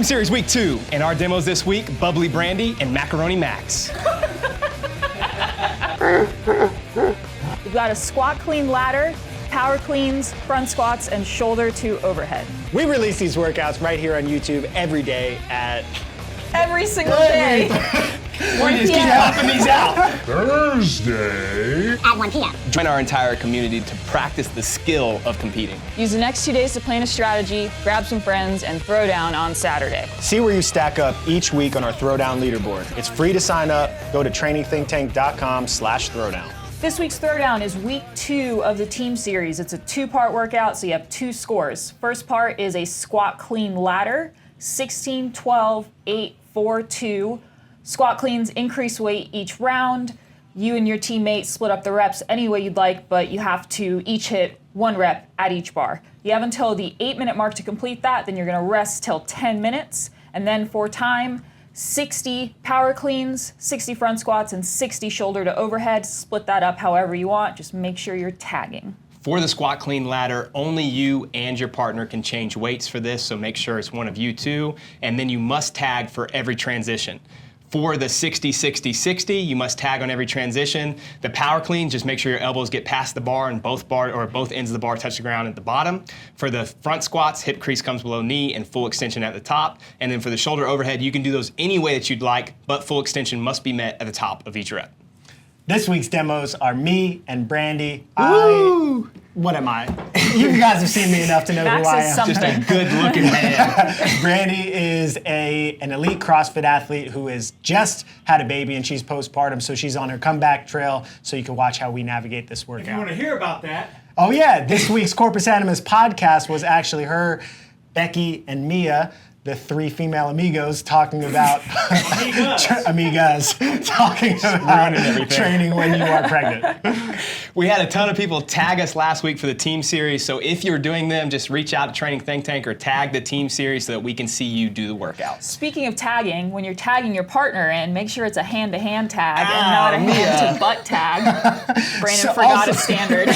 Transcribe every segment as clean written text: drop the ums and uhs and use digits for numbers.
Series Week 2, and our demos this week, Bubbly Brandy and Macaroni Max. We've got a squat clean ladder, power cleans, front squats, and shoulder to overhead. We release these workouts right here on YouTube every day at... Every single day. We just keep popping these out. Thursday at 1 p.m. Join our entire community to practice the skill of competing. Use the next 2 days to plan a strategy, grab some friends, and throw down on Saturday. See where you stack up each week on our Throwdown leaderboard. It's free to sign up. Go to trainingthinktank.com/throwdown. This week's Throwdown is week 2 of the team series. It's a 2-part workout, so you have 2 scores. First part is a squat clean ladder, 16, 12, 8, 4, 2. Squat cleans increase weight each round. You and your teammate split up the reps any way you'd like, but you have to each hit 1 rep at each bar. You have until the 8-minute mark to complete that, then you're gonna rest till 10 minutes, and then for time, 60 power cleans, 60 front squats, and 60 shoulder to overhead. Split that up however you want, just make sure you're tagging. For the squat clean ladder, only you and your partner can change weights for this, so make sure it's one of you two, and then you must tag for every transition. For the 60-60-60, you must tag on every transition. The power clean, just make sure your elbows get past the bar and both ends of the bar touch the ground at the bottom. For the front squats, hip crease comes below knee and full extension at the top. And then for the shoulder overhead, you can do those any way that you'd like, but full extension must be met at the top of each rep. This week's demos are me and Brandy. Woo! What am I? You guys have seen me enough to know Max who I is am. Just a good-looking man. Brandy is an elite CrossFit athlete who has just had a baby and she's postpartum, so she's on her comeback trail, so you can watch how we navigate this workout. If you want to hear about that. Oh yeah, this week's Corpus Animus podcast was actually her, Becky, and Mia, the 3 female amigos, talking about amigas talking about training when you are pregnant. We had a ton of people tag us last week for the team series, so if you're doing them, just reach out to Training Think Tank or tag the team series so that we can see you do the workouts. Speaking of tagging, when you're tagging your partner in, make sure it's a hand-to-hand tag and not a hand-to-butt tag. Brandon forgot a standard.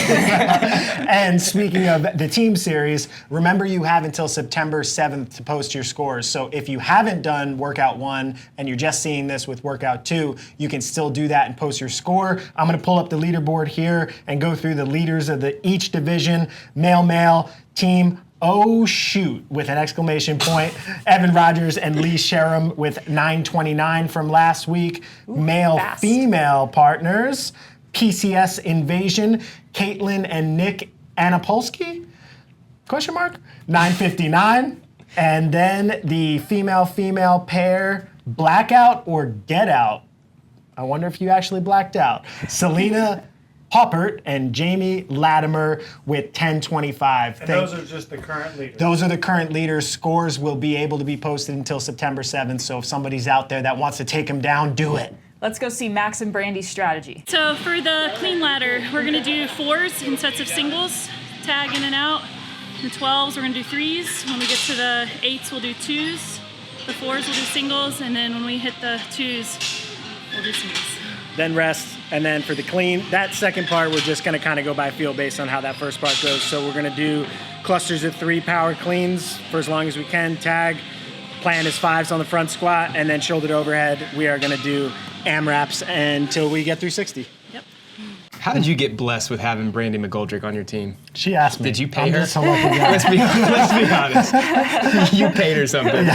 And speaking of the team series, remember you have until September 7th to post your scores. So if you haven't done workout 1 and you're just seeing this with workout 2, you can still do that and post your score. I'm gonna pull up the leaderboard here and go through the leaders of each division. Male, team, oh shoot, with an exclamation point. Evan Rogers and Lee Sherham with 929 from last week. Male-female partners, PCS Invasion, Caitlin and Nick Anapolsky, ? 959. And then the female-female pair, Blackout or Get Out. I wonder if you actually blacked out. Selena Poppert and Jamie Latimer with 1025. And those are just the current leaders. Those are the current leaders. Scores will be able to be posted until September 7th, so if somebody's out there that wants to take them down, do it. Let's go see Max and Brandy's strategy. So for the clean ladder, we're gonna do 4s in sets of singles, tag in and out. The 12s, we're gonna do 3s. When we get to the 8s, we'll do 2s. The 4s, we'll do singles, and then when we hit the 2s, we'll do singles. Then rest, and then for the clean, that second part, we're just gonna kind of go by feel based on how that first part goes. So we're gonna do clusters of 3 power cleans for as long as we can, tag. Plan is 5s on the front squat, and then shoulder to overhead. We are gonna do AMRAPs until we get through 60. Yep. How did you get blessed with having Brandy McGoldrick on your team? She asked me. Did you pay her? Just a lucky guy. Let's be honest. You paid her something.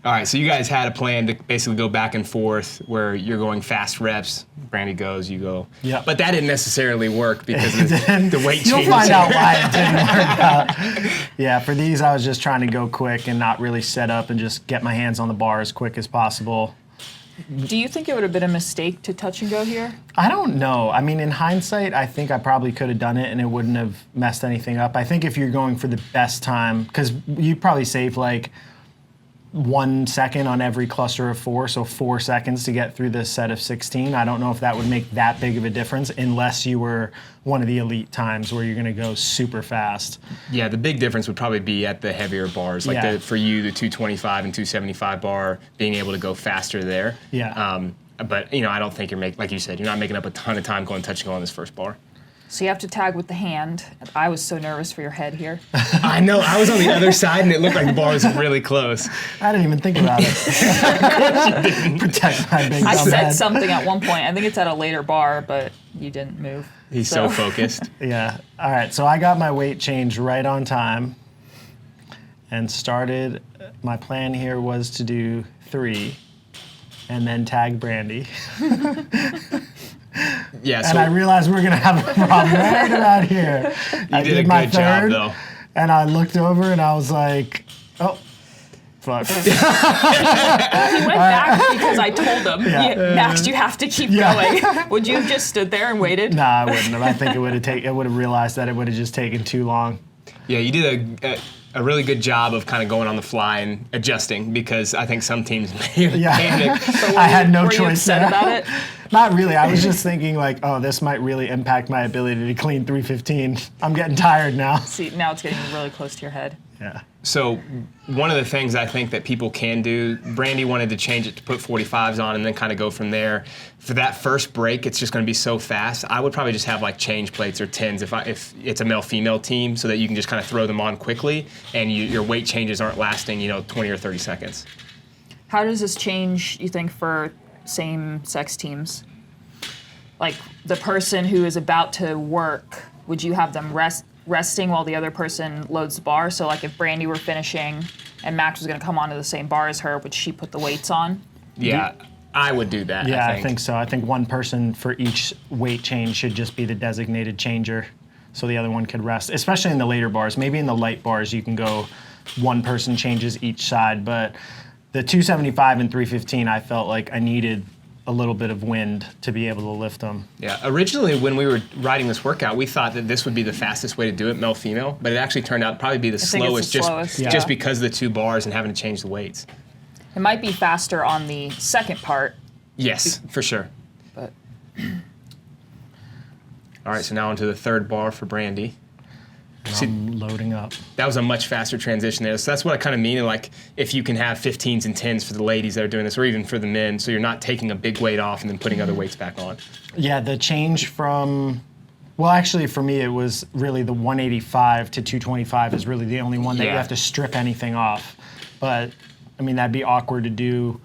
All right, so you guys had a plan to basically go back and forth where you're going fast reps, Brandy goes, you go. Yep. But that didn't necessarily work because of the weight change. You'll find out why it didn't work out. Yeah, for these, I was just trying to go quick and not really set up and just get my hands on the bar as quick as possible. Do you think it would have been a mistake to touch and go here? I don't know. I mean, in hindsight, I think I probably could have done it and it wouldn't have messed anything up. I think if you're going for the best time, because you probably save like 1 second on every cluster of 4, so 4 seconds to get through this set of 16. I don't know if that would make that big of a difference unless you were one of the elite times where you're gonna go super fast. Yeah, the big difference would probably be at the heavier bars. Like for you, the 225 and 275 bar, being able to go faster there. Yeah. But you know, I don't think you're like you said, you're not making up a ton of time going touch and go on this first bar. So you have to tag with the hand. I was so nervous for your head here. I know. I was on the other side, and it looked like the bar was really close. I didn't even think about it. Protect my big I dumb said head. something at one point. I think it's at a later bar, but you didn't move. He's so focused. Yeah. All right. So I got my weight change right on time, and started. My plan here was to do 3, and then tag Brandy. Yeah. And I realized we were gonna have a problem right about here. I did a my good job, third, though. and I looked over and I was like, oh, fuck. He went back because I told him, Max, you have to keep going. Would you have just stood there and waited? Nah, I wouldn't have. I think it would have realized that it would have just taken too long. Yeah, you did a really good job of kind of going on the fly and adjusting, because I think some teams may panic. I had no Were you choice upset there. about it? Not really. I was just thinking like, oh, this might really impact my ability to clean 315. I'm getting tired now. See, now it's getting really close to your head. Yeah. So one of the things I think that people can do, Brandy wanted to change it to put 45s on and then kind of go from there. For that first break, it's just going to be so fast. I would probably just have like change plates or 10s if it's a male-female team, so that you can just kind of throw them on quickly, and your weight changes aren't lasting 20 or 30 seconds. How does this change, you think, for same-sex teams? Like the person who is about to work, would you have them resting while the other person loads the bar? So like if Brandy were finishing and Max was going to come onto the same bar as her, would she put the weights on? Yeah, I would do that. Yeah, I think so. I think one person for each weight change should just be the designated changer, so the other one could rest, especially in the later bars. Maybe in the light bars you can go one person changes each side, but the 275 and 315, I felt like I needed a little bit of wind to be able to lift them. Yeah, originally when we were writing this workout, we thought that this would be the fastest way to do it, male-female, but it actually turned out to probably be the slowest, just because of the 2 bars and having to change the weights. It might be faster on the second part. Yes, for sure. But all right, so now onto the 3rd bar for Brandy. I'm loading up. That was a much faster transition there. So that's what I kind of mean. Like if you can have 15s and 10s for the ladies that are doing this, or even for the men, so you're not taking a big weight off and then putting other weights back on. Yeah, the change from, well, actually for me it was really the 185 to 225 is really the only one that you have to strip anything off. But I mean, that'd be awkward to do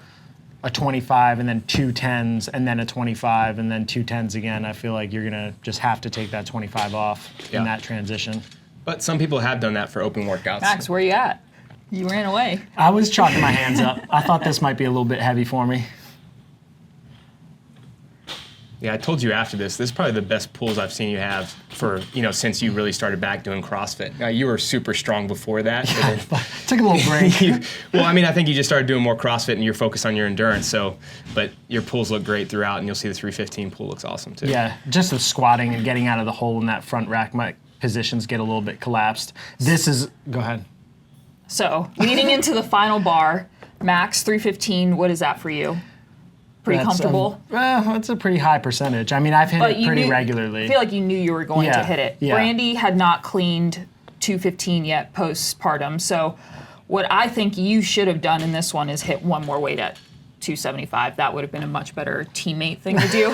a 25 and then 2 10s and then a 25 and then 2 10s again. I feel like you're gonna just have to take that 25 off in that transition. But some people have done that for open workouts. Max, where you at? You ran away. I was chalking my hands up. I thought this might be a little bit heavy for me. Yeah, I told you after this is probably the best pulls I've seen you have for, since you really started back doing CrossFit. Now, you were super strong before that. Took a little break. I think you just started doing more CrossFit and you're focused on your endurance. But your pulls look great throughout, and you'll see the 315 pull looks awesome too. Yeah, just the squatting and getting out of the hole in that front rack, my positions get a little bit collapsed. Go ahead. So, leading into the final bar, Max 315, what is that for you? Pretty comfortable? That's a pretty high percentage. I mean, I've hit it pretty regularly. I feel like you knew you were going to hit it. Yeah. Brandy had not cleaned 215 yet postpartum, so what I think you should have done in this one is hit one more weight at 275. That would have been a much better teammate thing to do.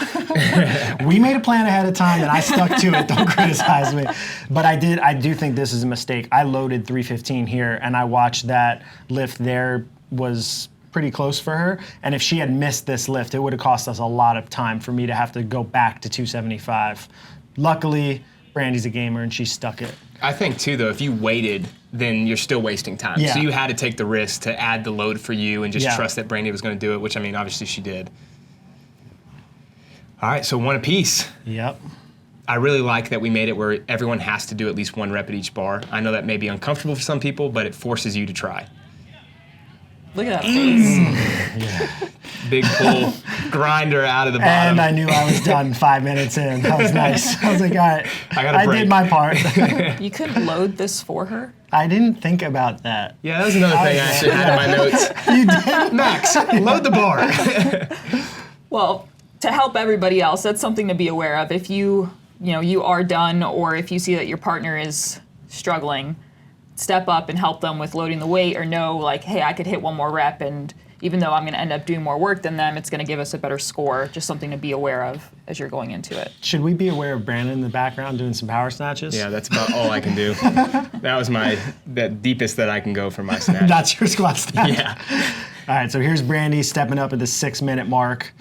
We made a plan ahead of time, and I stuck to it. Don't criticize me. But I do think this is a mistake. I loaded 315 here, and I watched that lift there was pretty close for her. And if she had missed this lift, it would have cost us a lot of time for me to have to go back to 275. Luckily, Brandy's a gamer, and she stuck it. I think too, though, if you waited, then you're still wasting time. Yeah. So you had to take the risk to add the load for you and just Yeah. trust that Brandy was going to do it, which, obviously she did. All right, so one apiece. Yep. I really like that we made it where everyone has to do at least 1 rep at each bar. I know that may be uncomfortable for some people, but it forces you to try. Look at that face. Big pull, grinder out of the bottom. And I knew I was done 5 minutes in. That was nice. I was like, all right, I did my part. You couldn't load this for her? I didn't think about that. Yeah, that was another thing I actually had in my notes. You did? Max, load the bar. Well, to help everybody else, that's something to be aware of. If you are done, or if you see that your partner is struggling, step up and help them with loading the weight, or know, like, hey, I could hit one more rep, and even though I'm going to end up doing more work than them, it's going to give us a better score. Just something to be aware of as you're going into it. Should we be aware of Brandon in the background doing some power snatches? Yeah, that's about all I can do. That was the deepest that I can go for my snatch. That's your squat snatch? Yeah. All right, so here's Brandy stepping up at the 6-minute mark.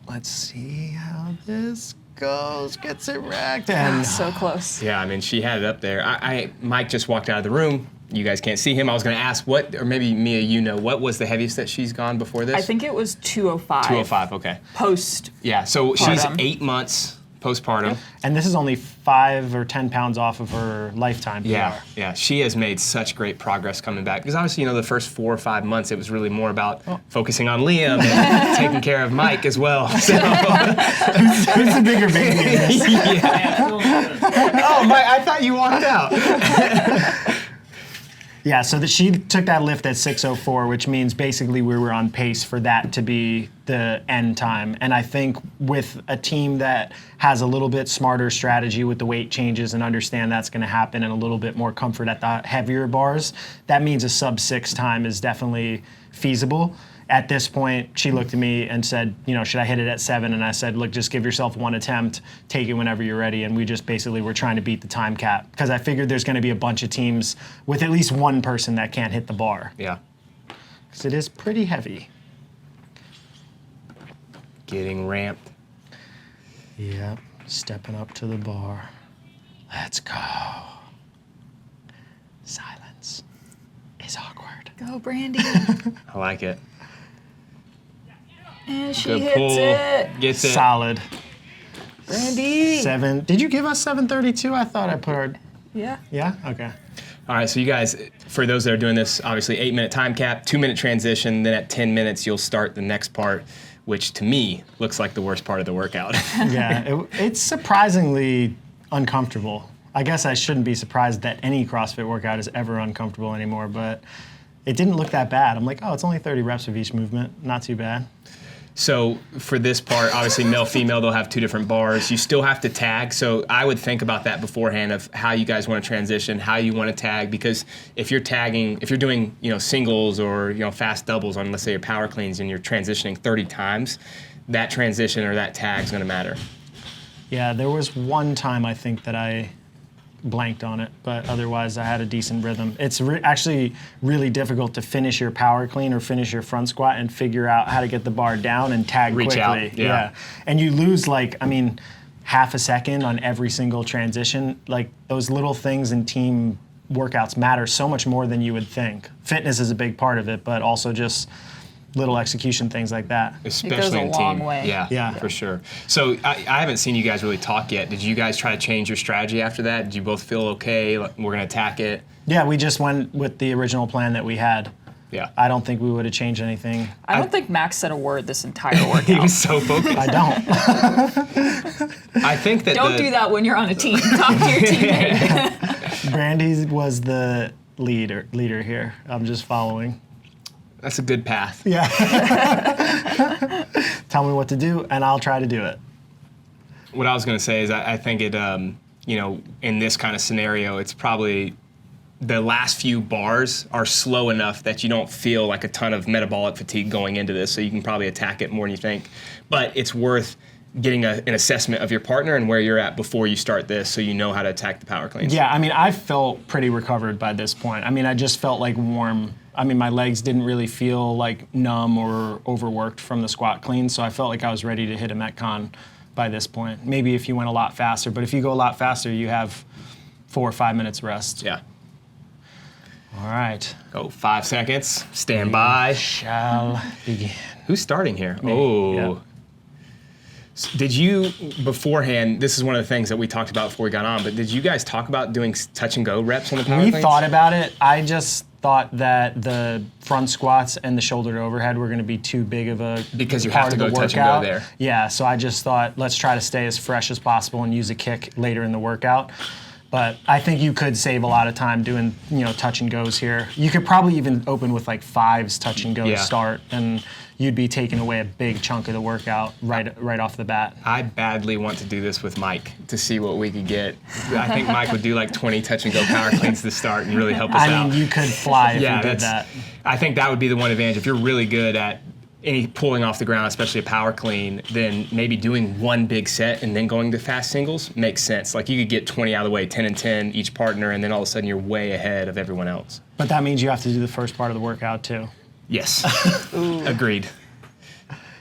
Let's see how this goes. Gets it wrecked. And So close. Yeah, I mean, she had it up there. Mike just walked out of the room. You guys can't see him. I was going to ask or maybe Mia, you know, what was the heaviest that she's gone before this? I think it was 205. 205, okay. Post. Yeah, so she's Postpartum. 8 months postpartum. And this is only 5 or 10 pounds off of her lifetime PR. Yeah, she has made such great progress coming back. Because obviously, you know, the first 4 or 5 months, it was really more about focusing on Liam and taking care of Mike as well. So. Who's the bigger baby in this? Oh, Mike, I thought you walked out. Yeah, so she took that lift at 6:04, which means basically we were on pace for that to be the end time. And I think with a team that has a little bit smarter strategy with the weight changes and understand that's going to happen and a little bit more comfort at the heavier bars, that means a sub-6 time is definitely feasible. At this point, she looked at me and said, you know, should I hit it at 7? And I said, look, just give yourself one attempt, take it whenever you're ready. And we just basically were trying to beat the time cap because I figured there's going to be a bunch of teams with at least one person that can't hit the bar. Yeah. Because it is pretty heavy. Getting ramped. Yep, stepping up to the bar. Let's go. Silence is awkward. Go, Brandy. I like it. And she Good hits pull. it. Gets it. Solid. Brandy. 7. Did you give us 732? I thought I put our. Yeah. Yeah? Okay. All right, so you guys, for those that are doing this, obviously 8-minute time cap, 2-minute transition, then at 10 minutes you'll start the next part, which to me looks like the worst part of the workout. Yeah, it's surprisingly uncomfortable. I guess I shouldn't be surprised that any CrossFit workout is ever uncomfortable anymore, but it didn't look that bad. I'm like, oh, it's only 30 reps of each movement. Not too bad. So for this part, obviously male, female, they'll have 2 different bars. You still have to tag. So I would think about that beforehand of how you guys want to transition, how you want to tag, because if you're tagging, if you're doing, you know, singles or, you know, fast doubles on, let's say your power cleans and you're transitioning 30 times, that transition or that tag is going to matter. Yeah, there was one time I think that I blanked on it, but otherwise I had a decent rhythm. It's actually really difficult to finish your power clean or finish your front squat and figure out how to get the bar down and tag Reach quickly. out, yeah. And you lose half a second on every single transition. Like those little things in team workouts matter so much more than you would think. Fitness is a big part of it, but also just little execution things like that. Especially goes a in long team. way. Yeah. For sure. So I haven't seen you guys really talk yet. Did you guys try to change your strategy after that? Did you both feel okay? Like, we're going to attack it? Yeah, we just went with the original plan that we had. Yeah. I don't think we would have changed anything. I don't think Max said a word this entire He workout. was so focused. I don't. I think that Don't do that when you're on a team. Talk to your teammate. Brandy was the leader here. I'm just following. That's a good path. Yeah. Tell me what to do, and I'll try to do it. What I was going to say is I think it, you know, in this kind of scenario, it's probably the last few bars are slow enough that you don't feel like a ton of metabolic fatigue going into this, so you can probably attack it more than you think. But it's worth getting an assessment of your partner and where you're at before you start this so you know how to attack the power cleans. Yeah, I mean, I felt pretty recovered by this point. I mean, I just felt like warm. I mean, my legs didn't really feel like numb or overworked from the squat clean, so I felt like I was ready to hit a Metcon by this point. Maybe if you went a lot faster, but if you go a lot faster, you have 4 or 5 minutes rest. Yeah. All right. Go 5 seconds. Stand by. Shall begin. Who's starting here? Me, Oh. yeah. Did you, beforehand, this is one of the things that we talked about before we got on, but did you guys talk about doing touch and go reps on the power We cleans? thought about it. I just thought that the front squats and the shoulder to overhead were going to be too big of a Because you have part to of the go touch and go workout. there. Yeah, so I just thought let's try to stay as fresh as possible and use a kick later in the workout. But I think you could save a lot of time doing, touch and goes here. You could probably even open with like 5s touch and go to start, and you'd be taking away a big chunk of the workout right off the bat. I badly want to do this with Mike to see what we could get. I think Mike would do like 20 touch and go power cleans to start and really help us out. I mean, you could fly if you did that. I think that would be the one advantage. If you're really good at any pulling off the ground, especially a power clean, then maybe doing one big set and then going to fast singles makes sense. Like you could get 20 out of the way, 10 and 10 each partner, and then all of a sudden you're way ahead of everyone else. But that means you have to do the first part of the workout too. Yes. Agreed.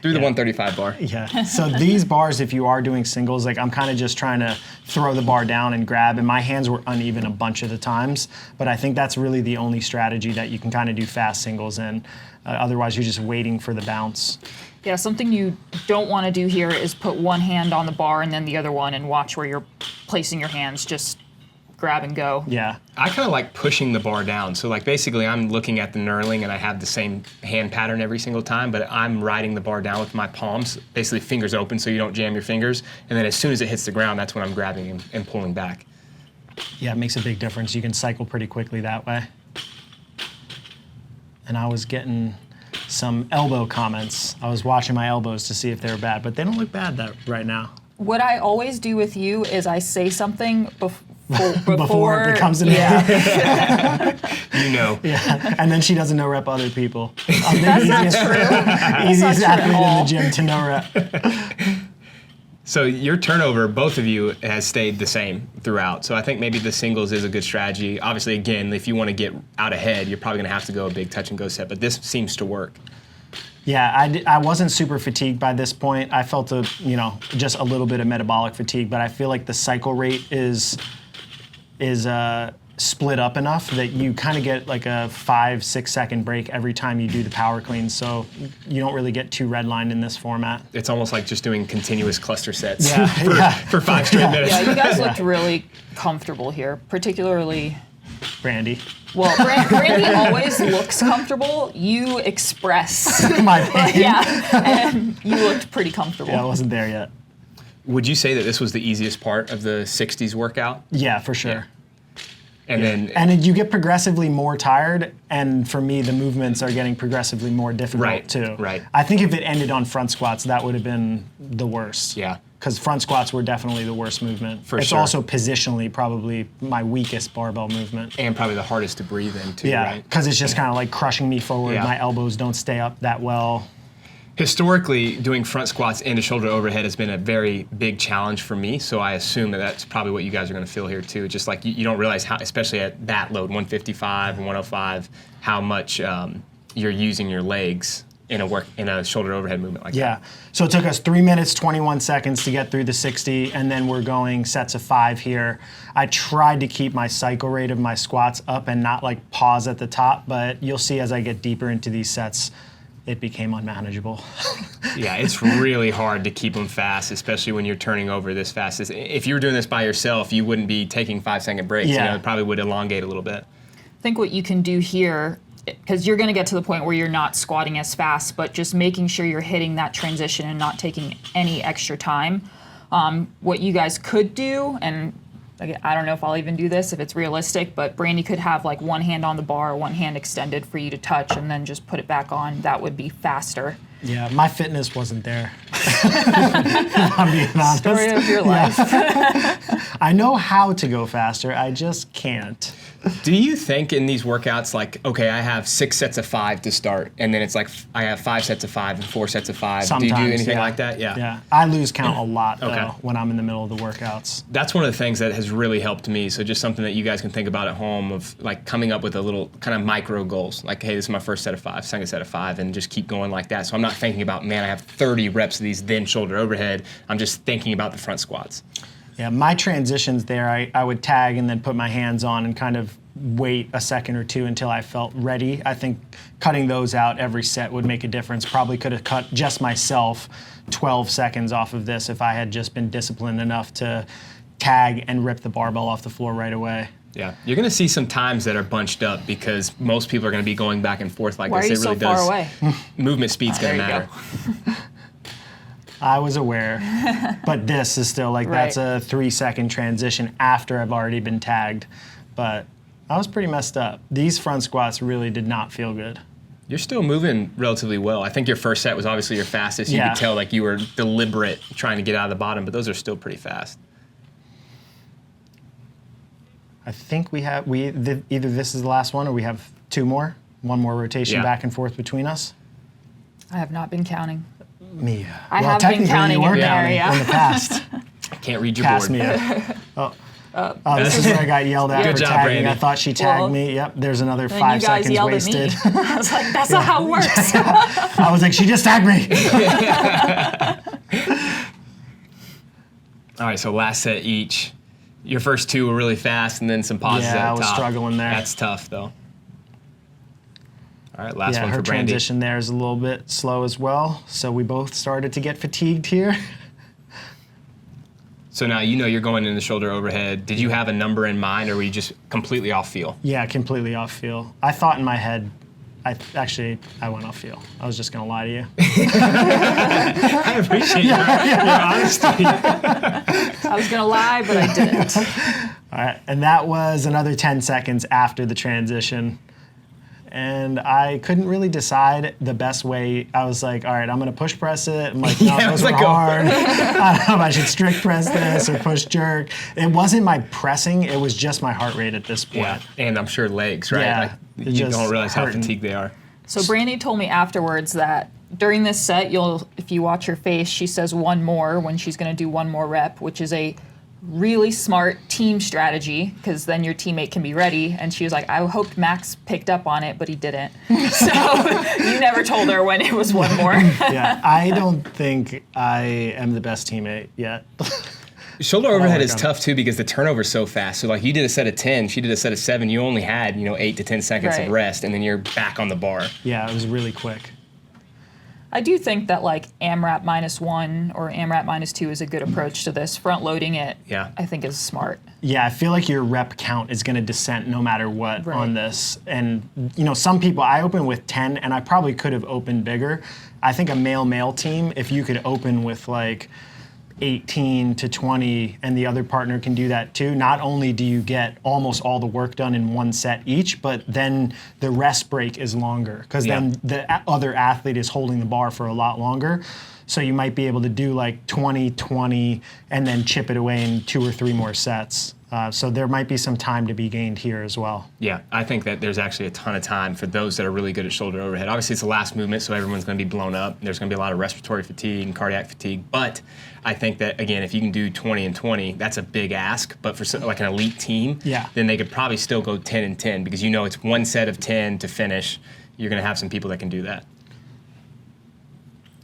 Do the 135 bar. Yeah. So these bars, if you are doing singles, like I'm kind of just trying to throw the bar down and grab, and my hands were uneven a bunch of the times. But I think that's really the only strategy that you can kind of do fast singles in. Otherwise, you're just waiting for the bounce. Yeah, something you don't want to do here is put one hand on the bar and then the other one and watch where you're placing your hands. Just grab and go. Yeah. I kind of like pushing the bar down. So like basically I'm looking at the knurling and I have the same hand pattern every single time, but I'm riding the bar down with my palms, basically fingers open so you don't jam your fingers. And then as soon as it hits the ground, that's when I'm grabbing and pulling back. Yeah, it makes a big difference. You can cycle pretty quickly that way. And I was getting some elbow comments. I was watching my elbows to see if they were bad, but they don't look bad right now. What I always do with you is I say something Before it becomes an Yeah. Yeah, and then she doesn't know rep other people. That's not true. Easiest not true athlete at in all. the gym to no rep. So your turnover, both of you, has stayed the same throughout. So I think maybe the singles is a good strategy. Obviously, again, if you want to get out ahead, you're probably going to have to go a big touch and go set, but this seems to work. Yeah, I wasn't super fatigued by this point. I felt just a little bit of metabolic fatigue, but I feel like the cycle rate is split up enough that you kind of get like a 5-6 second break every time you do the power clean, so you don't really get too redlined in this format. It's almost like just doing continuous cluster sets Yeah, for 5 straight minutes. Yeah, you guys looked really comfortable here, particularly Brandy. Well, Brandy always looks comfortable. You express. My pain. Yeah, and you looked pretty comfortable. Yeah, I wasn't there yet. Would you say that this was the easiest part of the 60s workout? Yeah, for sure. And then you get progressively more tired, and for me, the movements are getting progressively more difficult too. Right. I think if it ended on front squats, that would have been the worst. Yeah. Because front squats were definitely the worst movement. For it's sure. also positionally probably my weakest barbell movement. And probably the hardest to breathe in too, Yeah, right? because it's just kind of like crushing me forward. Yeah. My elbows don't stay up that well. Historically, doing front squats into shoulder overhead has been a very big challenge for me, so I assume that that's probably what you guys are going to feel here too. Just like you don't realize how, especially at that load, 155 and 105, how much you're using your legs in a shoulder overhead movement like that. Yeah. So it took us 3 minutes, 21 seconds to get through the 60, and then we're going sets of 5 here. I tried to keep my cycle rate of my squats up and not like pause at the top, but you'll see as I get deeper into these sets, it became unmanageable. Yeah, it's really hard to keep them fast, especially when you're turning over this fast. If you were doing this by yourself, you wouldn't be taking 5-second breaks. Yeah. It probably would elongate a little bit. I think what you can do here, because you're going to get to the point where you're not squatting as fast, but just making sure you're hitting that transition and not taking any extra time. What you guys could do, and I don't know if I'll even do this, if it's realistic, but Brandy could have like one hand on the bar, one hand extended for you to touch, and then just put it back on. That would be faster. Yeah, my fitness wasn't there. I'm being honest. Story of your life. I know how to go faster, I just can't. Do you think in these workouts, like, okay, I have 6 sets of 5 to start, and then it's like I have 5 sets of 5 and 4 sets of 5. Sometimes, do you do anything yeah. like that? Yeah, I lose count a lot though Okay. when I'm in the middle of the workouts. That's one of the things that has really helped me. So just something that you guys can think about at home of like coming up with a little kind of micro goals. Like, hey, this is my first set of 5, second set of 5, and just keep going like that. So I'm not thinking about, man, I have 30 reps of these, then shoulder overhead. I'm just thinking about the front squats. Yeah, my transitions there, I would tag and then put my hands on and kind of wait a second or two until I felt ready. I think cutting those out every set would make a difference. Probably could have cut just myself 12 seconds off of this if I had just been disciplined enough to tag and rip the barbell off the floor right away. Yeah, you're going to see some times that are bunched up because most people are going to be going back and forth like Why this. are you It really so far does. away? Movement speed's going to there you matter. I was aware. But this is still like, that's a 3-second transition after I've already been tagged. But I was pretty messed up. These front squats really did not feel good. You're still moving relatively well. I think your first set was obviously your fastest. You could tell like you were deliberate trying to get out of the bottom, but those are still pretty fast. I think we have, either this is the last one or we have 2 more. 1 more rotation back and forth between us. I have not been counting. Mia. I have been counting in there, in the past. Can't read your Pass board. Mia. Oh, this is where I got yelled at Good for job, tagging. Brandy. I thought she tagged me. Yep, there's another Then 5 you guys seconds yelled wasted. at me. I was like, that's not how it works. I was like, she just tagged me. All right, so last set each. Your first 2 were really fast, and then some pauses at the top. I was struggling there. That's tough, though. All right, last one her for Brandy. transition there is a little bit slow as well. So we both started to get fatigued here. So now you know you're going in the shoulder overhead. Did you have a number in mind, or were you just completely off feel? Yeah, completely off feel. I thought in my head, I went off feel. I was just gonna lie to you. I appreciate your honesty. I was going to lie, but I didn't. All right, and that was another 10 seconds after the transition. And I couldn't really decide the best way. I was like, all right, I'm gonna push press it. I'm like, no, those are hard. I don't know if I should strict press this or push jerk. It wasn't my pressing, it was just my heart rate at this point. Yeah, and I'm sure legs, right? Yeah, Like, you just don't realize how hurting. fatigued they are. So Brandy told me afterwards that during this set, if you watch her face, she says 1 more when she's going to do 1 more rep, which is a really smart team strategy because then your teammate can be ready. And she was like, I hoped Max picked up on it, but he didn't. So you never told her when it was 1 more. Yeah, I don't think I am the best teammate yet. Shoulder overhead is on it. tough too because the turnover's so fast. So like you did a set of 10, she did a set of 7. You only had 8 to 10 seconds of rest, and then you're back on the bar. Yeah, it was really quick. I do think that like AMRAP -1 or AMRAP -2 is a good approach to this. Front loading it, I think is smart. Yeah, I feel like your rep count is going to descent no matter what on this. And some people, I open with 10, and I probably could have opened bigger. I think a male-male team, if you could open with like 18 to 20 and the other partner can do that too, not only do you get almost all the work done in 1 set each, but then the rest break is longer because then the other athlete is holding the bar for a lot longer. So you might be able to do like 20, 20, and then chip it away in 2 or 3 more sets. So there might be some time to be gained here as well. Yeah, I think that there's actually a ton of time for those that are really good at shoulder overhead. Obviously, it's the last movement, so everyone's going to be blown up. There's going to be a lot of respiratory fatigue and cardiac fatigue. But I think that, again, if you can do 20 and 20, that's a big ask. But for like an elite team, then they could probably still go 10 and 10 because it's 1 set of 10 to finish. You're going to have some people that can do that.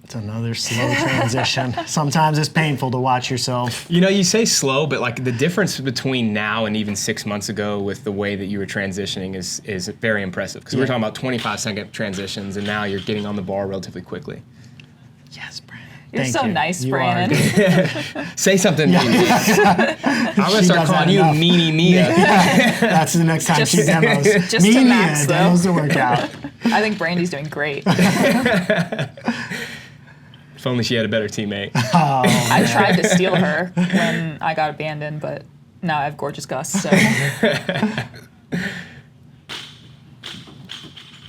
It's another slow transition. Sometimes it's painful to watch yourself. You say slow, but like the difference between now and even 6 months ago with the way that you were transitioning is very impressive. Because we're talking about 25-second transitions, and now you're getting on the bar relatively quickly. Yes, Brandon. You're Thank so you. nice, You Brandon. Say something, Mia. I'm going to start calling you Meanie Mia. That's the next time she demos. Just to Max, though. Demos the workout. I think Brandy's doing great. If only she had a better teammate. I tried to steal her when I got abandoned, but now I have gorgeous Gus. So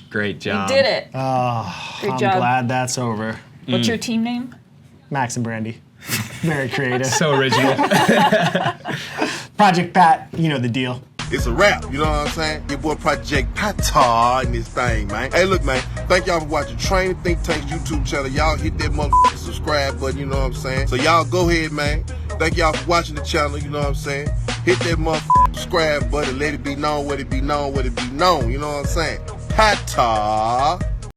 Great job. you did it. I'm job. glad that's over. What's your team name? Max and Brandy. Very creative. So original. Project Pat, you know the deal. It's a wrap, you know what I'm saying? Your boy Project Patar in this thing, man. Hey, look, man, thank y'all for watching Training Think Tank's YouTube channel. Y'all hit that motherfucking subscribe button, you know what I'm saying? So y'all go ahead, man. Thank y'all for watching the channel, you know what I'm saying? Hit that motherfucking subscribe button, let it be known, what it be known, what it be known, you know what I'm saying? Patar.